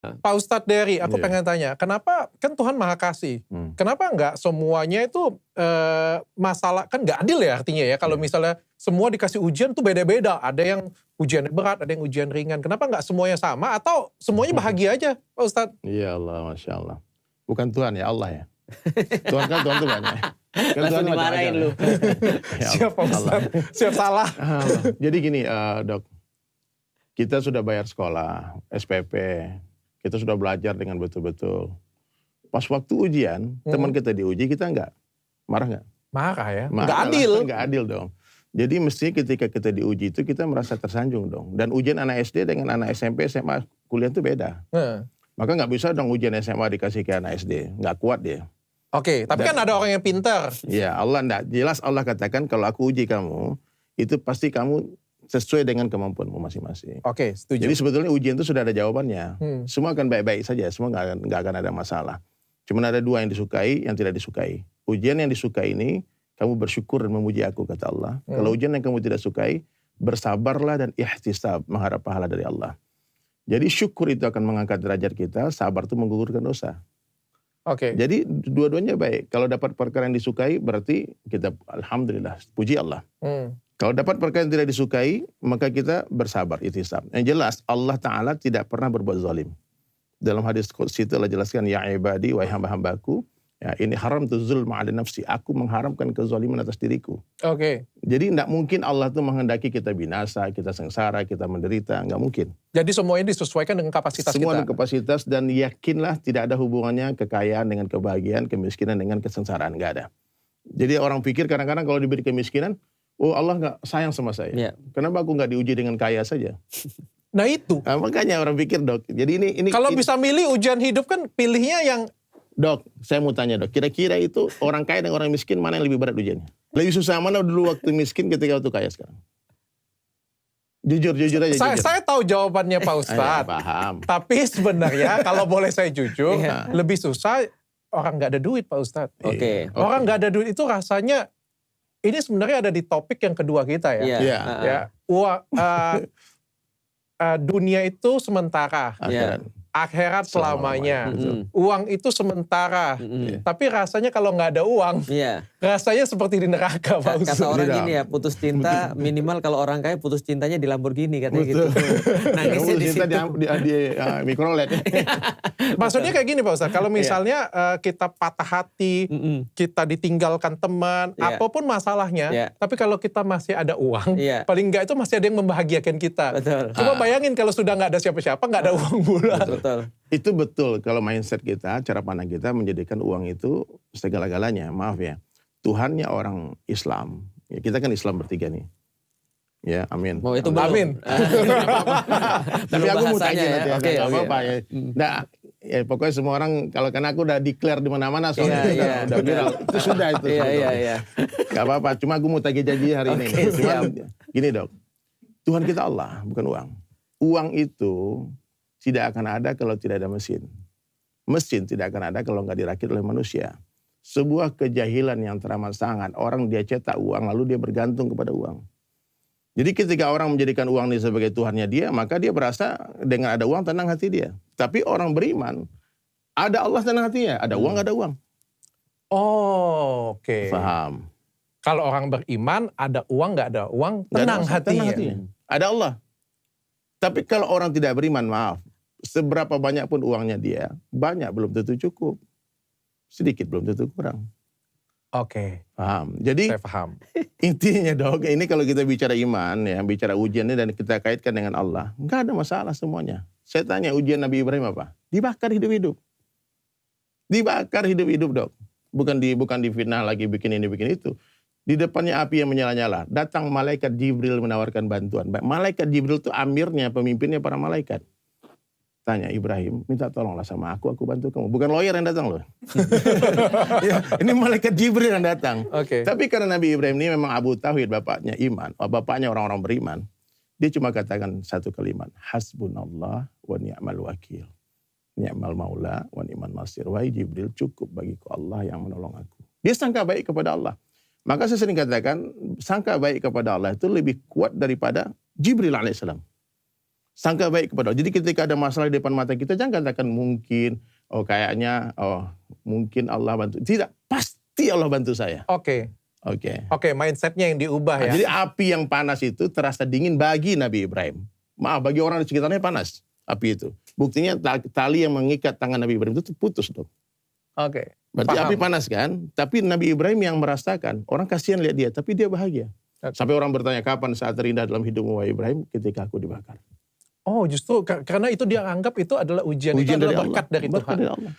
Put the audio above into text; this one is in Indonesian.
Pak Ustadz Dery, aku pengen tanya, kenapa kan Tuhan Maha Kasih, kenapa nggak semuanya itu masalah, kan nggak adil ya artinya ya, kalau misalnya semua dikasih ujian tuh beda-beda, ada yang ujian berat, ada yang ujian ringan, kenapa nggak semuanya sama atau semuanya bahagia aja Pak Ustadz? Iya Allah, Masya Allah. Bukan Tuhan ya, Allah ya. Tuhan kan Tuhan tuh banyak. Kan Tuhan dimarahin lu. Siap Pak Ustadz, siap salah. Jadi gini Dok, kita sudah bayar sekolah, SPP, kita sudah belajar dengan betul-betul. Pas waktu ujian, teman kita diuji, kita enggak. Marah enggak? Marah ya? Marah, enggak adil. Enggak adil dong. Jadi mestinya ketika kita diuji itu kita merasa tersanjung dong. Dan ujian anak SD dengan anak SMP, SMA, kuliah itu beda. Maka enggak bisa dong ujian SMA dikasih ke anak SD. Enggak kuat dia. Oke, tapi kan ada orang yang pintar. Ya Allah enggak. Jelas Allah katakan kalau aku uji kamu, itu pasti kamu sesuai dengan kemampuanmu masing-masing. Oke, setuju. Jadi sebetulnya ujian itu sudah ada jawabannya. Semua akan baik-baik saja, semua nggak akan ada masalah. Cuma ada dua yang disukai, yang tidak disukai. Ujian yang disukai ini, kamu bersyukur dan memuji aku, kata Allah. Kalau ujian yang kamu tidak sukai, bersabarlah dan ihtisab, mengharap pahala dari Allah. Jadi syukur itu akan mengangkat derajat kita, sabar itu menggugurkan dosa. Oke. Jadi dua-duanya baik. Kalau dapat perkara yang disukai, berarti kita alhamdulillah, puji Allah. Kalau dapat perkara yang tidak disukai, maka kita bersabar, ihtisab. Yang jelas, Allah Ta'ala tidak pernah berbuat zalim. Dalam hadis qudsi itu Allah jelaskan, ya ibadi, wahai hamba-hambaku, ya, ini haram tu zulma ala nafsi. Aku mengharamkan kezaliman atas diriku. Oke. Jadi tidak mungkin Allah itu menghendaki kita binasa, kita sengsara, kita menderita. Nggak mungkin. Jadi semuanya disesuaikan dengan kapasitas semua kita. Semua dengan kapasitas, dan yakinlah tidak ada hubungannya kekayaan dengan kebahagiaan, kemiskinan dengan kesengsaraan. Nggak ada. Jadi orang pikir kadang-kadang kalau diberi kemiskinan, oh Allah nggak sayang sama saya. Yeah. Kenapa aku nggak diuji dengan kaya saja? Nah itu. Nah, makanya orang pikir Dok. Jadi ini kalau bisa milih ujian hidup kan pilihnya yang. Dok, saya mau tanya Dok. Kira-kira itu orang kaya dan orang miskin mana yang lebih berat ujiannya? Lebih susah mana dulu waktu miskin ketika waktu kaya sekarang? Jujur aja. Saya tahu jawabannya Pak Ustadz. Paham. Tapi sebenarnya kalau boleh saya jujur, lebih susah orang nggak ada duit Pak Ustadz. Oke. Orang nggak ada duit itu rasanya. Ini sebenarnya ada di topik yang kedua kita ya. Ya. Dunia itu sementara. Akhirat selamanya. Uang itu sementara. Tapi rasanya kalau nggak ada uang, rasanya seperti di neraka Pak Ustadz. Kata orang gini ya, putus cinta minimal kalau orang kaya putus cintanya di Lamborghini katanya gitu. Nangisnya di situ. Di Mikrolet. Maksudnya kayak gini Pak Ustadz, kalau misalnya kita patah hati, kita ditinggalkan teman, apapun masalahnya, tapi kalau kita masih ada uang, paling nggak itu masih ada yang membahagiakan kita. Betul. Coba bayangin kalau sudah nggak ada siapa-siapa, nggak ada uang pula. Betul. Itu betul kalau mindset kita, cara pandang kita menjadikan uang itu segala-galanya. Maaf ya, Tuhannya orang Islam. Ya, kita kan Islam bertiga nih. Ya, amin. Oh, itu belum. Amin. Tapi aku mau tanya nanti, Oke, nggak apa-apa ya. Nah, ya pokoknya semua orang kalau karena aku udah declare di mana-mana soalnya udah viral. Itu sudah itu. Iya. Gak apa-apa. Cuma aku mau tagih janji hari ini. Cuma gini Dok, Tuhan kita Allah, bukan uang. Uang itu tidak akan ada kalau tidak ada mesin. Mesin tidak akan ada kalau nggak dirakit oleh manusia. Sebuah kejahilan yang teramat sangat. Orang dia cetak uang lalu dia bergantung kepada uang. Jadi ketika orang menjadikan uang ini sebagai Tuhannya dia, maka dia berasa dengan ada uang tenang hati dia. Tapi orang beriman, ada Allah tenang hatinya. Ada uang, nggak ada uang. Oh, oke. Paham. Kalau orang beriman, ada uang, nggak ada uang, tenang hatinya. Ada Allah. Tapi kalau orang tidak beriman, maaf. Seberapa banyak pun uangnya dia, banyak belum tentu cukup. Sedikit belum tentu kurang. Oke. Paham. Jadi saya paham. Intinya Dok, ini kalau kita bicara iman, ya, bicara ujiannya dan kita kaitkan dengan Allah, nggak ada masalah semuanya. Saya tanya ujian Nabi Ibrahim apa? Dibakar hidup-hidup. Dibakar hidup-hidup Dok. Bukan difitnah lagi bikin ini bikin itu. Di depannya api yang menyala-nyala. Datang malaikat Jibril menawarkan bantuan. Malaikat Jibril itu amirnya, pemimpinnya para malaikat. Tanya Ibrahim, minta tolonglah sama aku bantu kamu. Bukan lawyer yang datang loh. Ya, ini malaikat Jibril yang datang. Okay. Tapi karena Nabi Ibrahim ini memang Abu Tauhid, bapaknya iman, bapaknya orang-orang beriman. Dia cuma katakan satu kalimat, hasbunallah wa ni'mal wakil. Ni'mal maula wa ni'mal nasir. Wahai Jibril, cukup bagiku Allah yang menolong aku. Dia sangka baik kepada Allah. Maka saya sering katakan, sangka baik kepada Allah itu lebih kuat daripada Jibril alaihissalam. Sangka baik kepada Allah. Jadi ketika ada masalah di depan mata kita, jangan katakan mungkin, kayaknya, mungkin Allah bantu. Tidak, pasti Allah bantu saya. Oke. Oke, mindsetnya yang diubah ya. Jadi api yang panas itu terasa dingin bagi Nabi Ibrahim. Maaf, bagi orang di sekitarnya panas api itu. Buktinya tali yang mengikat tangan Nabi Ibrahim itu putus dong. Oke. Berarti api panas kan? Tapi Nabi Ibrahim yang merasakan, orang kasihan lihat dia, tapi dia bahagia. Sampai orang bertanya, kapan saat terindah dalam hidupmu wahai Ibrahim? Ketika aku dibakar. Oh, justru karena itu dia anggap itu adalah ujian itu adalah berkat dari Tuhan. Berkat dari Allah.